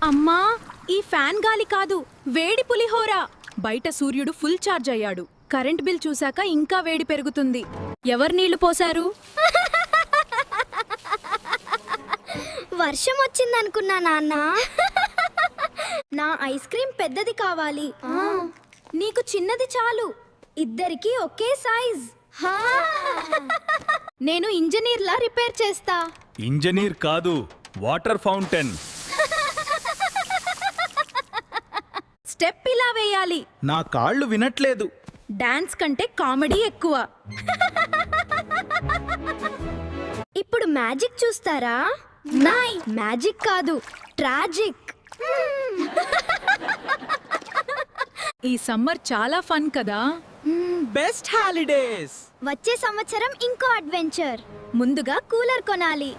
అమ్మా, ఈ ఫ్యాన్ గాలి కాదు, వేడి పులిహోర. బయట సూర్యుడు ఫుల్ ఛార్జ్ అయ్యాడు. కరెంట్ బిల్ చూశాక ఇంకా వేడి పెరుగుతుంది. ఎవరు నీళ్లు పోశారు? వర్షం వచ్చిందనుకున్నా నాన్న. నా ఐస్ క్రీమ్ పెద్దది కావాలి. నీకు చిన్నది చాలు. ఇద్దరికి ఒకే సైజ్. నేను ఇంజనీర్లా రిపేర్ చేస్తా. ఇంజనీర్ కాదు, వాటర్ ఫౌంటైన్. స్టెప్ ఇలా వేయాలి. నా కాళ్ళు వినట్లేదు. డాన్స్ కంటే కామెడీ ఎక్కువ. ఇప్పుడు మ్యాజిక్ చూస్తారా? మ్యాజిక్ కాదు, ట్రాజిక్. ఈ సమ్మర్ చాలా ఫన్ కదా. Best holidays. వచ్చే సంవత్సరం ఇంకో అడ్వెంచర్. ముందుగా కూలర్ కొనాలి.